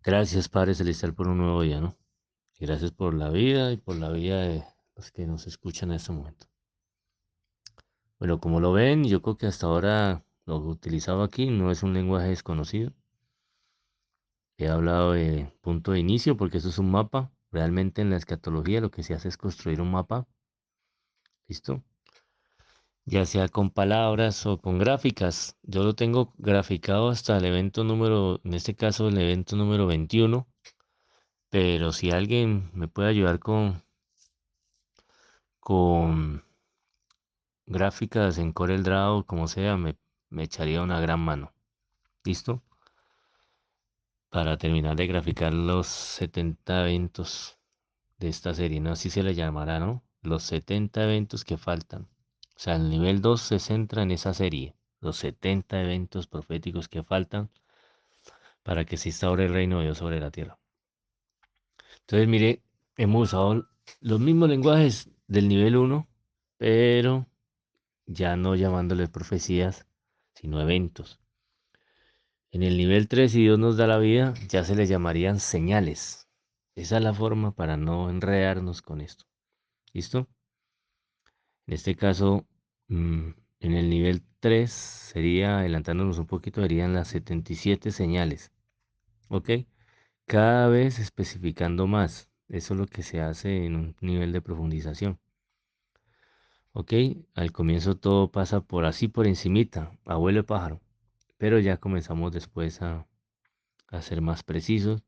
Gracias, Padre Celestial, por un nuevo día, ¿no? Y gracias por la vida y por la vida de los que nos escuchan en este momento. Bueno, como lo ven, yo creo que hasta ahora lo utilizado aquí no es un lenguaje desconocido. He hablado de punto de inicio porque eso es un mapa. Realmente en la escatología lo que se hace es construir un mapa, ¿listo? Ya sea con palabras o con gráficas. Yo lo tengo graficado hasta el evento número, en este caso el evento número 21. Pero si alguien me puede ayudar con gráficas en CorelDRAW, como sea, me echaría una gran mano. ¿Listo? Para terminar de graficar los 70 eventos de esta serie, ¿no? Así se le llamará, ¿no? Los 70 eventos que faltan. O sea, el nivel 2 se centra en esa serie. Los 70 eventos proféticos que faltan para que se instaure el reino de Dios sobre la tierra. Entonces, mire, hemos usado los mismos lenguajes del nivel uno, pero ya no llamándole profecías, sino eventos. En el nivel 3, si Dios nos da la vida, ya se le llamarían señales. Esa es la forma para no enredarnos con esto. ¿Listo? En este caso, en el nivel 3 sería, adelantándonos un poquito, serían las 77 señales. ¿Ok? Cada vez especificando más. Eso es lo que se hace en un nivel de profundización. ¿Ok? Al comienzo todo pasa por así por encimita, abuelo de pájaro. Pero ya comenzamos después a ser más precisos.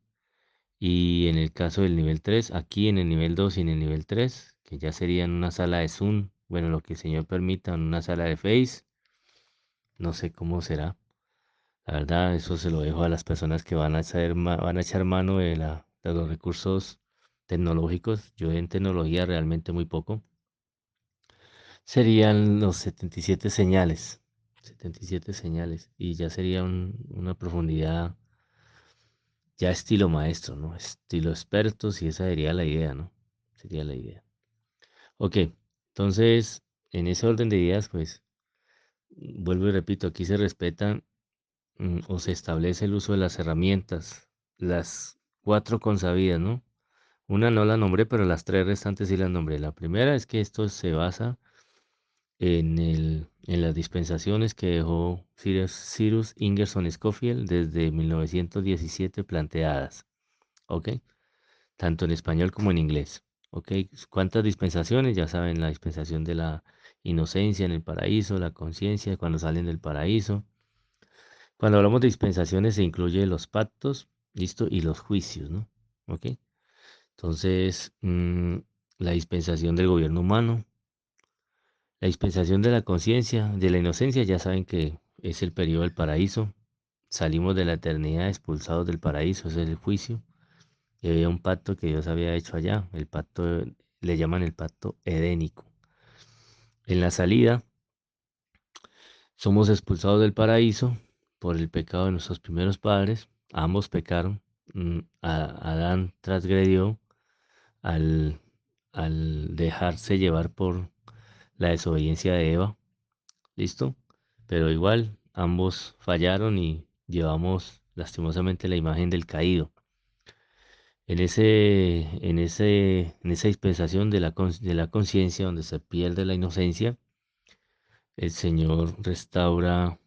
Y en el caso del nivel 3 aquí en el nivel 2 y en el nivel 3 que ya sería en una sala de Zoom, bueno, lo que el Señor permita, en una sala de Face, no sé cómo será. La verdad, eso se lo dejo a las personas que van a van a echar mano de los recursos tecnológicos. Yo en tecnología realmente muy poco. Serían los 77 señales. 77 señales. Y ya sería una profundidad ya estilo maestro, ¿no? Estilo expertos y esa sería la idea, ¿no? Sería la idea. Ok, entonces, en ese orden de ideas, pues, vuelvo y repito, aquí se respetan o se establece el uso de las herramientas, las cuatro consabidas, ¿no? Una no la nombré, pero las tres restantes sí las nombré. La primera es que esto se basa en las dispensaciones que dejó Cyrus Ingerson Scofield desde 1917 planteadas, ¿ok? Tanto en español como en inglés. ¿Ok? ¿Cuántas dispensaciones? Ya saben, la dispensación de la inocencia en el paraíso, la conciencia cuando salen del paraíso. Cuando hablamos de dispensaciones se incluye los pactos, listo, y los juicios, ¿no? ¿Ok? Entonces, la dispensación del gobierno humano, la dispensación de la conciencia, de la inocencia, ya saben que es el periodo del paraíso. Salimos de la eternidad expulsados del paraíso, ese es el juicio. Y había un pacto que Dios había hecho allá, el pacto, le llaman el pacto edénico. En la salida, somos expulsados del paraíso por el pecado de nuestros primeros padres. Ambos pecaron. Adán transgredió al, al dejarse llevar por la desobediencia de Eva. ¿Listo? Pero igual, ambos fallaron y llevamos lastimosamente la imagen del caído. En esa dispensación de de la conciencia, donde se pierde la inocencia, el Señor restaura,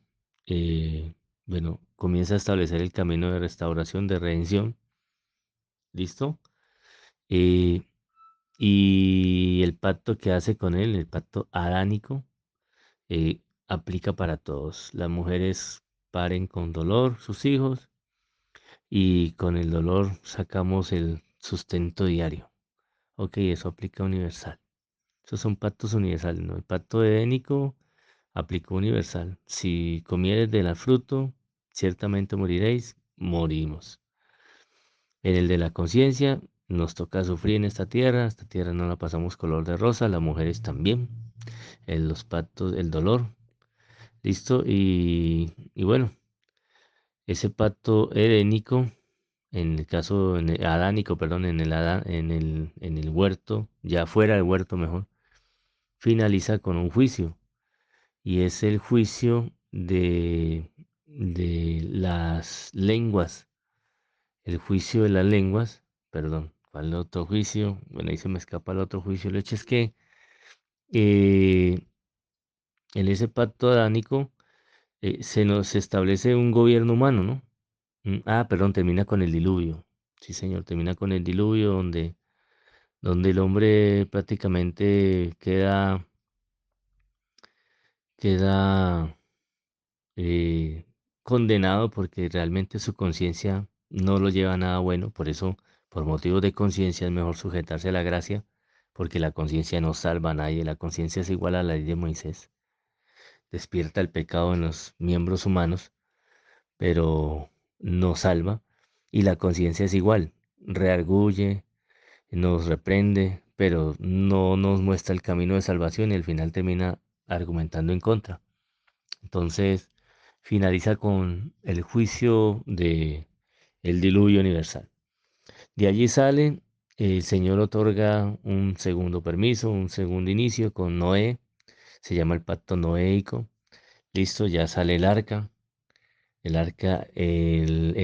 eh, bueno, comienza a establecer el camino de restauración, de redención, ¿listo? Eh, y el pacto que hace con él, el pacto adánico, aplica para todos. Las mujeres paren con dolor sus hijos y con el dolor sacamos el sustento diario. Ok, eso aplica universal. Esos son pactos universales, ¿no? El pacto edénico aplica universal. Si comieres del fruto, ciertamente moriréis, morimos. En el de la conciencia, nos toca sufrir en esta tierra no la pasamos color de rosa, las mujeres también. En los pactos, el dolor, listo. Y bueno, ese pacto edénico, en el caso adánico, perdón, en el huerto, ya fuera del huerto mejor, finaliza con un juicio. Y es el juicio de las lenguas. el juicio de las lenguas, perdón, ¿cuál otro juicio? Bueno, ahí se me escapa el otro juicio. El hecho es que eh, en ese pacto adánico se nos establece un gobierno humano, ¿no? Perdón, termina con el diluvio. Sí, señor, termina con el diluvio donde el hombre prácticamente queda eh, condenado porque realmente su conciencia no lo lleva a nada bueno. Por eso, por motivos de conciencia, es mejor sujetarse a la gracia, porque la conciencia no salva a nadie. La conciencia es igual a la ley de Moisés. Despierta el pecado en los miembros humanos, pero no salva. Y la conciencia es igual. Rearguye, nos reprende, pero no nos muestra el camino de salvación y al final termina argumentando en contra. Entonces, finaliza con el juicio de el diluvio universal. De allí sale, el Señor otorga un segundo permiso, un segundo inicio con Noé, se llama el pacto noéico. Listo, ya sale el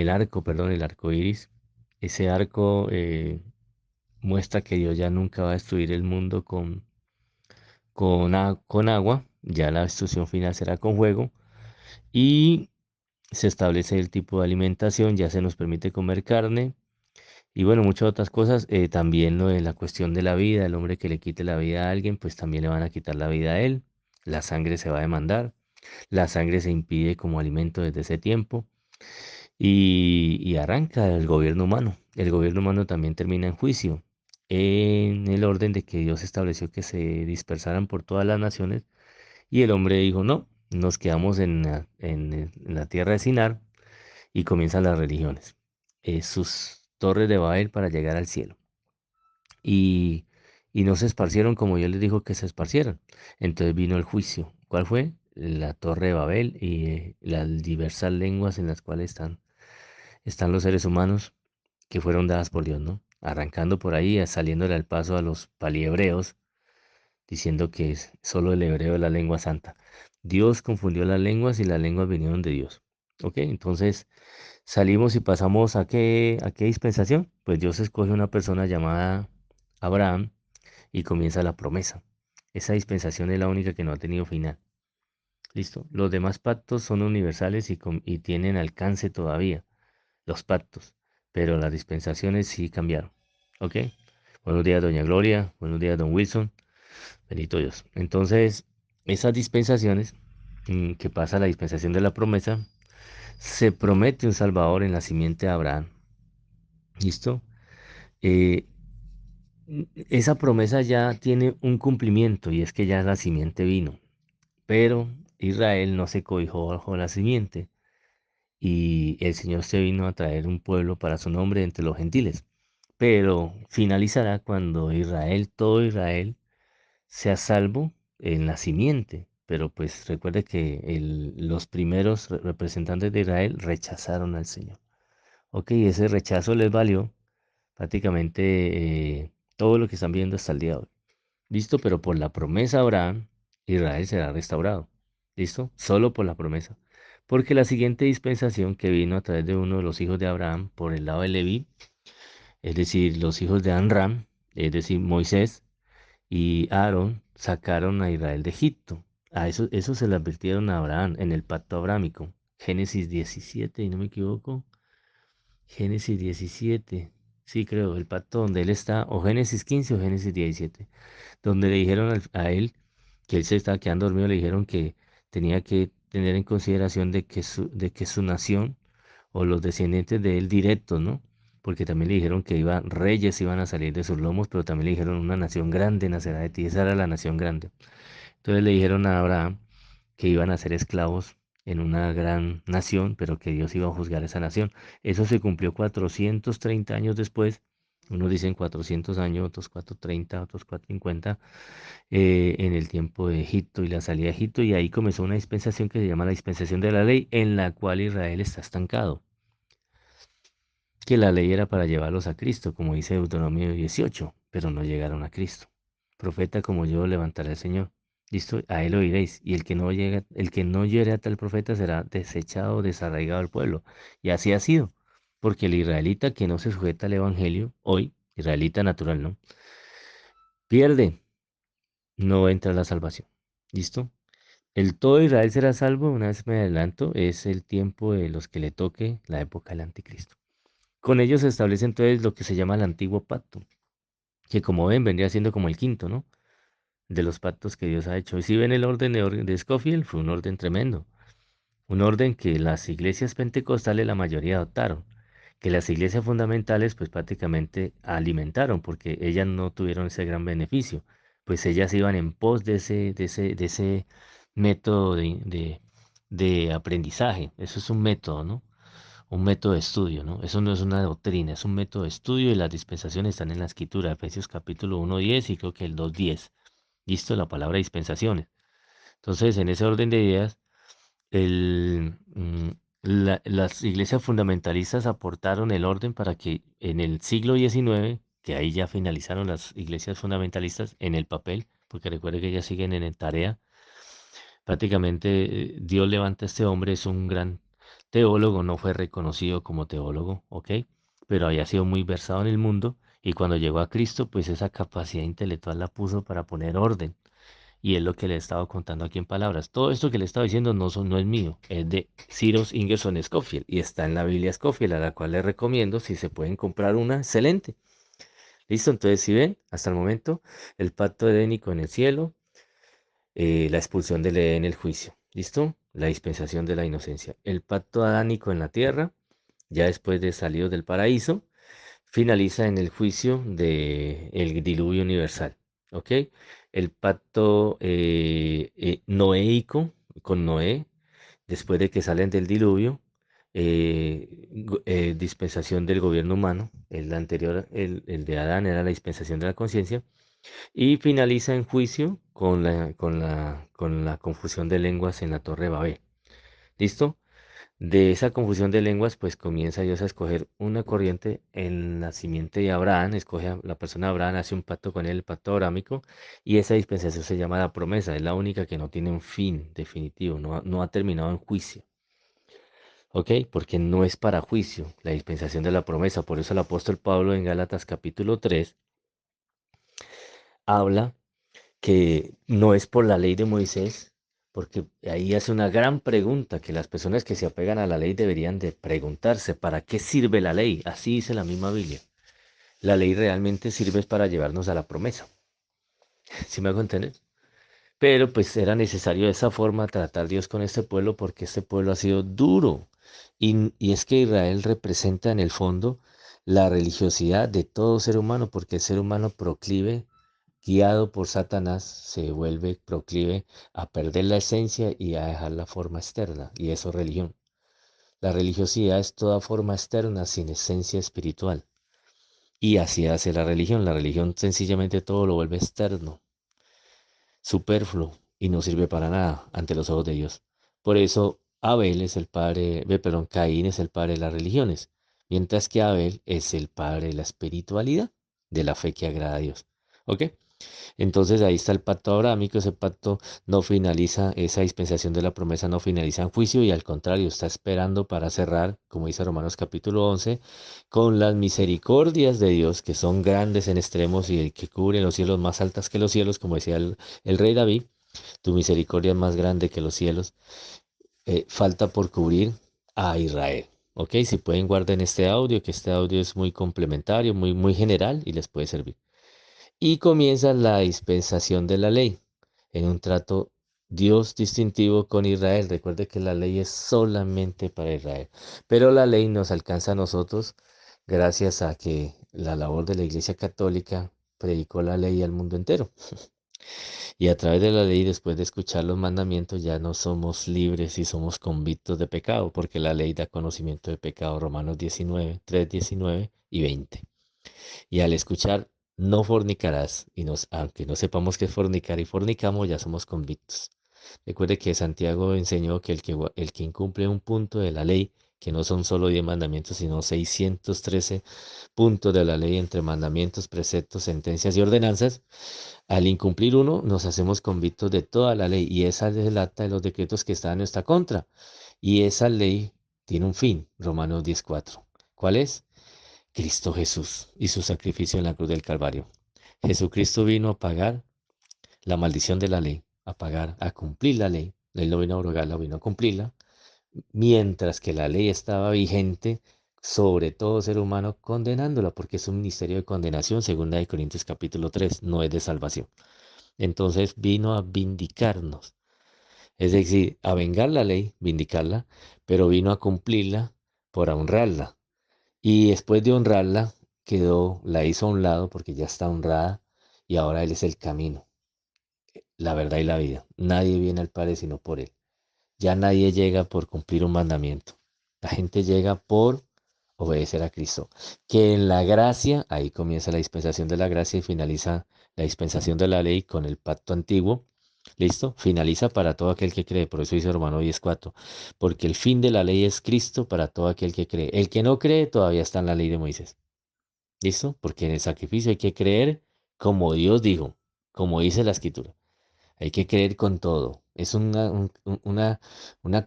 arco, perdón, el arco iris. Ese arco muestra que Dios ya nunca va a destruir el mundo con agua, ya la destrucción final será con fuego. Y se establece el tipo de alimentación, ya se nos permite comer carne y bueno, muchas otras cosas. También lo de la cuestión de la vida, el hombre que le quite la vida a alguien, pues también le van a quitar la vida a él. La sangre se va a demandar, la sangre se impide como alimento desde ese tiempo y arranca el gobierno humano. El gobierno humano también termina en juicio, en el orden de que Dios estableció que se dispersaran por todas las naciones y el hombre dijo, no, nos quedamos en la tierra de Sinar y comienzan las religiones, sus torres de Babel para llegar al cielo. Y, y no se esparcieron como Dios les dijo que se esparcieran. Entonces vino el juicio. ¿Cuál fue? La torre de Babel y las diversas lenguas en las cuales están los seres humanos que fueron dadas por Dios, ¿no? Arrancando por ahí, saliéndole al paso a los palihebreos, diciendo que es solo el hebreo es la lengua santa. Dios confundió las lenguas y las lenguas vinieron de Dios. ¿Ok? Entonces, salimos y pasamos a qué dispensación. Pues Dios escoge una persona llamada Abraham y comienza la promesa. Esa dispensación es la única que no ha tenido final. ¿Listo? Los demás pactos son universales y tienen alcance todavía, los pactos, pero las dispensaciones sí cambiaron. ¿Ok? Buenos días, doña Gloria. Buenos días, don Wilson. Bendito Dios. Entonces, esas dispensaciones, que pasa la dispensación de la promesa, se promete un Salvador en la simiente de Abraham. ¿Listo? Eh, esa promesa ya tiene un cumplimiento y es que ya la simiente vino, pero Israel no se cobijó bajo la simiente y el Señor se vino a traer un pueblo para su nombre entre los gentiles, pero finalizará cuando Israel, todo Israel, sea salvo en la simiente. Pero pues recuerde que los primeros representantes de Israel rechazaron al Señor. Ok, ese rechazo les valió prácticamente todo lo que están viendo hasta el día de hoy. ¿Listo? Pero por la promesa de Abraham, Israel será restaurado. ¿Listo? Solo por la promesa. Porque la siguiente dispensación que vino a través de uno de los hijos de Abraham por el lado de Leví, es decir, los hijos de Amram, es decir, Moisés y Aarón, sacaron a Israel de Egipto. Eso se le advirtieron a Abraham en el pacto abrámico. Génesis 17, y no me equivoco. Génesis 17, sí creo, el pacto donde él está, o Génesis 15 o Génesis 17, donde le dijeron a él que él se estaba quedando dormido, le dijeron que tenía que tener en consideración de que su nación o los descendientes de él directos, ¿no? Porque también le dijeron que reyes iban a salir de sus lomos, pero también le dijeron una nación grande nacerá de ti, esa era la nación grande. Entonces le dijeron a Abraham que iban a ser esclavos en una gran nación, pero que Dios iba a juzgar esa nación. Eso se cumplió 430 años después. Unos dicen 400 años, otros 430, otros 450, en el tiempo de Egipto y la salida de Egipto. Y ahí comenzó una dispensación que se llama la dispensación de la ley, en la cual Israel está estancado. Que la ley era para llevarlos a Cristo, como dice Deuteronomio 18, pero no llegaron a Cristo. Profeta como yo levantaré al Señor. Listo, a él oiréis, y el que no oyere a tal profeta será desechado, desarraigado del pueblo. Y así ha sido. Porque el israelita que no se sujeta al evangelio, hoy, israelita natural, ¿no? Pierde, no entra a la salvación. ¿Listo? El todo Israel será salvo, una vez me adelanto, es el tiempo de los que le toque la época del anticristo. Con ellos se establece entonces lo que se llama el antiguo pacto, que como ven vendría siendo como el quinto, ¿no? De los pactos que Dios ha hecho. Y si ven el orden de Scofield, fue un orden tremendo. Un orden que las iglesias pentecostales la mayoría adoptaron, que las iglesias fundamentales pues prácticamente alimentaron porque ellas no tuvieron ese gran beneficio, pues ellas iban en pos de ese método de aprendizaje. Eso es un método, ¿no? Un método de estudio, ¿no? Eso no es una doctrina, es un método de estudio y las dispensaciones están en la escritura, Efesios capítulo 1:10 y creo que el 2:10. Listo, la palabra dispensaciones. Entonces, en ese orden de ideas, el, mm, las iglesias fundamentalistas aportaron el orden para que en el siglo XIX, que ahí ya finalizaron las iglesias fundamentalistas en el papel, porque recuerde que ellas siguen en tarea, prácticamente Dios levanta a este hombre, es un gran teólogo, no fue reconocido como teólogo, ¿ok? Pero había sido muy versado en el mundo y cuando llegó a Cristo, pues esa capacidad intelectual la puso para poner orden. Y es lo que le he estado contando aquí en palabras. Todo esto que le he estado diciendo no es mío, es de Cyrus Ingerson Scofield y está en la Biblia Scofield, a la cual les recomiendo, si se pueden comprar una, excelente. Listo, entonces si ven, hasta el momento, el pacto edénico en el cielo, la expulsión del Edén en el juicio. ¿Listo? La dispensación de la inocencia. El pacto adánico en la tierra, ya después de salido del paraíso, finaliza en el juicio del diluvio universal. ¿Ok? El pacto noéico con Noé, después de que salen del diluvio, dispensación del gobierno humano, el anterior, el de Adán era la dispensación de la conciencia, y finaliza en juicio con la confusión de lenguas en la Torre de Babel. ¿Listo? De esa confusión de lenguas, pues comienza Dios a escoger una corriente en la simiente de Abraham, escoge a la persona de Abraham, hace un pacto con él, el pacto abrámico, y esa dispensación se llama la promesa, es la única que no tiene un fin definitivo, no ha terminado en juicio, ¿ok? Porque no es para juicio la dispensación de la promesa, por eso el apóstol Pablo en Gálatas capítulo 3 habla que no es por la ley de Moisés, porque ahí hace una gran pregunta que las personas que se apegan a la ley deberían de preguntarse, ¿para qué sirve la ley? Así dice la misma Biblia. La ley realmente sirve para llevarnos a la promesa. ¿Sí me hago entender? Pero pues era necesario de esa forma tratar Dios con este pueblo porque este pueblo ha sido duro. Y es que Israel representa en el fondo la religiosidad de todo ser humano, porque el ser humano proclive guiado por Satanás, se vuelve proclive a perder la esencia y a dejar la forma externa, y eso es religión. La religiosidad es toda forma externa sin esencia espiritual, y así hace la religión sencillamente todo lo vuelve externo, superfluo, y no sirve para nada ante los ojos de Dios. Por eso Abel es el padre, perdón, Caín es el padre de las religiones, mientras que Abel es el padre de la espiritualidad, de la fe que agrada a Dios. ¿Ok? Entonces ahí está el pacto abrámico, ese pacto no finaliza, esa dispensación de la promesa no finaliza en juicio y al contrario está esperando para cerrar, como dice Romanos capítulo 11, con las misericordias de Dios que son grandes en extremos y el que cubre los cielos más altas que los cielos, como decía el rey David, tu misericordia es más grande que los cielos, falta por cubrir a Israel. Ok, si pueden guarden este audio, que este audio es muy complementario, muy general y les puede servir. Y comienza la dispensación de la ley en un trato Dios distintivo con Israel. Recuerde que la ley es solamente para Israel, pero la ley nos alcanza a nosotros gracias a que la labor de la Iglesia Católica predicó la ley al mundo entero. Y a través de la ley, después de escuchar los mandamientos, ya no somos libres y somos convictos de pecado, porque la ley da conocimiento de pecado, Romanos 19, 3, 19 y 20. Y al escuchar no fornicarás, aunque no sepamos qué es fornicar y fornicamos, ya somos convictos. Recuerde que Santiago enseñó que el que incumple un punto de la ley, que no son solo 10 mandamientos, sino 613 puntos de la ley entre mandamientos, preceptos, sentencias y ordenanzas, al incumplir uno nos hacemos convictos de toda la ley y esa es el acta de los decretos que está en nuestra contra. Y esa ley tiene un fin, Romanos 10:4. ¿Cuál es? Cristo Jesús y su sacrificio en la cruz del Calvario. Jesucristo vino a pagar la maldición de la ley, a pagar, a cumplir la ley. Él no vino a abrogarla, vino a cumplirla, mientras que la ley estaba vigente sobre todo ser humano, condenándola, porque es un ministerio de condenación, segunda de Corintios capítulo 3, no es de salvación. Entonces vino a vindicarnos, es decir, a vengar la ley, vindicarla, pero vino a cumplirla por honrarla. Y después de honrarla, la hizo a un lado porque ya está honrada y ahora Él es el camino, la verdad y la vida. Nadie viene al Padre sino por Él. Ya nadie llega por cumplir un mandamiento. La gente llega por obedecer a Cristo. Que en la gracia, ahí comienza la dispensación de la gracia y finaliza la dispensación de la ley con el pacto antiguo. ¿Listo? Finaliza para todo aquel que cree. Por eso dice Romano 10:4. Porque el fin de la ley es Cristo para todo aquel que cree. El que no cree todavía está en la ley de Moisés. ¿Listo? Porque en el sacrificio hay que creer como Dios dijo, como dice la Escritura. Hay que creer con todo. Es una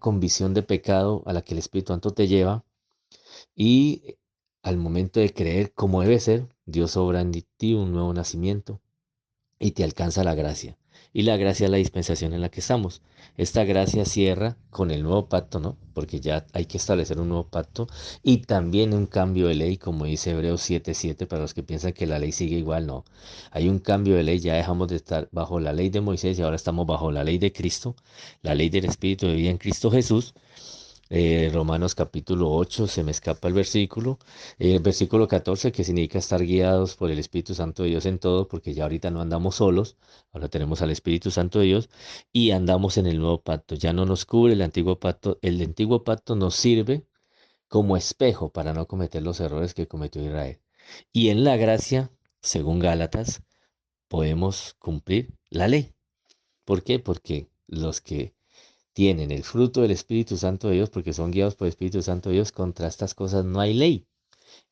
convicción de pecado a la que el Espíritu Santo te lleva y al momento de creer como debe ser, Dios obra en ti un nuevo nacimiento y te alcanza la gracia. Y la gracia es la dispensación en la que estamos. Esta gracia cierra con el nuevo pacto, ¿no? Porque ya hay que establecer un nuevo pacto y también un cambio de ley, como dice Hebreos 7:7, para los que piensan que la ley sigue igual, no. Hay un cambio de ley, ya dejamos de estar bajo la ley de Moisés y ahora estamos bajo la ley de Cristo, la ley del Espíritu de vida en Cristo Jesús. Romanos capítulo 8, se me escapa el versículo 14 que significa estar guiados por el Espíritu Santo de Dios en todo, porque ya ahorita no andamos solos, ahora tenemos al Espíritu Santo de Dios y andamos en el nuevo pacto, ya no nos cubre el antiguo pacto nos sirve como espejo para no cometer los errores que cometió Israel. Y en la gracia, según Gálatas, podemos cumplir la ley. ¿Por qué? Porque los que tienen el fruto del Espíritu Santo de Dios, porque son guiados por el Espíritu Santo de Dios, contra estas cosas no hay ley.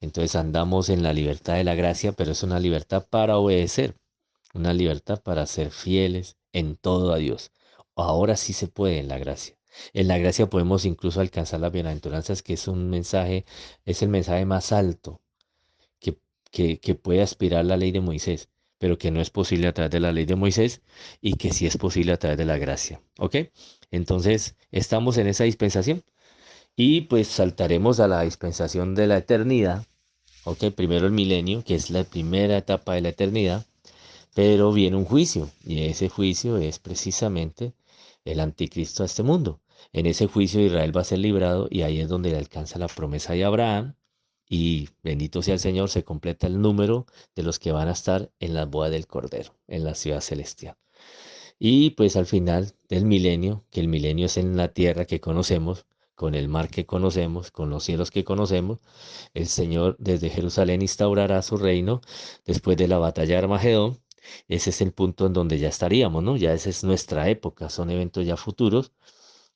Entonces andamos en la libertad de la gracia, pero es una libertad para obedecer, una libertad para ser fieles en todo a Dios. Ahora sí se puede en la gracia. En la gracia podemos incluso alcanzar las bienaventuranzas, que es un mensaje, es el mensaje más alto que, que puede aspirar la ley de Moisés, pero que no es posible a través de la ley de Moisés y que sí es posible a través de la gracia. ¿Ok? Entonces, estamos en esa dispensación y pues saltaremos a la dispensación de la eternidad. ¿Ok? Primero el milenio, que es la primera etapa de la eternidad, pero viene un juicio y ese juicio es precisamente el anticristo a este mundo. En ese juicio Israel va a ser librado y ahí es donde le alcanza la promesa de Abraham y bendito sea el Señor, se completa el número de los que van a estar en la boda del Cordero, en la ciudad celestial. Y pues al final del milenio, que el milenio es en la tierra que conocemos, con el mar que conocemos, con los cielos que conocemos, el Señor desde Jerusalén instaurará su reino después de la batalla de Armagedón. Ese es el punto en donde ya estaríamos, ¿no? Ya esa es nuestra época, son eventos ya futuros.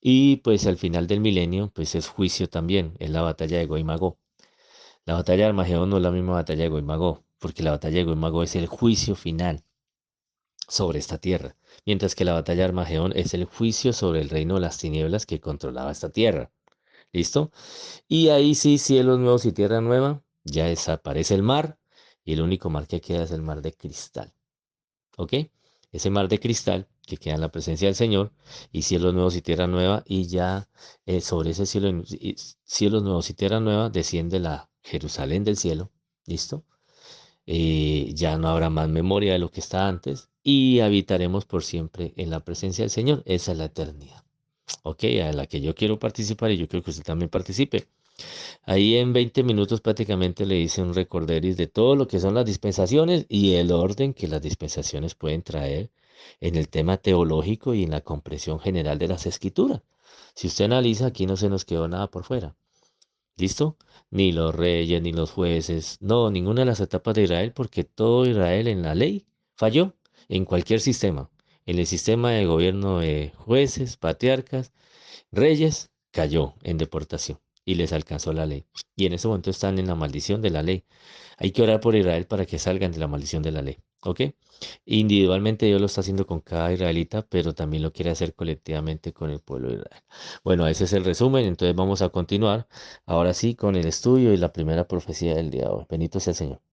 Y pues al final del milenio, pues es juicio también, es la batalla de Gog y Magog. La batalla de Armagedón no es la misma batalla de Gog y Magog, porque la batalla de Gog y Magog es el juicio final sobre esta tierra, mientras que la batalla de Armagedón es el juicio sobre el reino de las tinieblas que controlaba esta tierra. ¿Listo? Y ahí sí, cielos nuevos y tierra nueva, ya desaparece el mar y el único mar que queda es el mar de cristal. ¿Ok? Ese mar de cristal que queda en la presencia del Señor y cielos nuevos y tierra nueva y ya sobre ese cielos nuevos y tierra nueva desciende la Jerusalén del cielo. ¿Listo? Ya no habrá más memoria de lo que está antes y habitaremos por siempre en la presencia del Señor. Esa es la eternidad. ¿Ok? A la que yo quiero participar y yo quiero que usted también participe. Ahí en 20 minutos prácticamente le hice un recorderis de todo lo que son las dispensaciones y el orden que las dispensaciones pueden traer en el tema teológico y en la comprensión general de las escrituras. Si usted analiza, aquí no se nos quedó nada por fuera. ¿Listo? Ni los reyes, ni los jueces, no, ninguna de las etapas de Israel, porque todo Israel en la ley falló en cualquier sistema. En el sistema de gobierno de jueces, patriarcas, reyes, cayó en deportación. y les alcanzó la ley. Y en ese momento están en la maldición de la ley. Hay que orar por Israel para que salgan de la maldición de la ley. ¿Ok? Individualmente Dios lo está haciendo con cada israelita, pero también lo quiere hacer colectivamente con el pueblo de Israel. Bueno, ese es el resumen. Entonces vamos a continuar ahora sí con el estudio y la primera profecía del día de hoy. Bendito sea el Señor.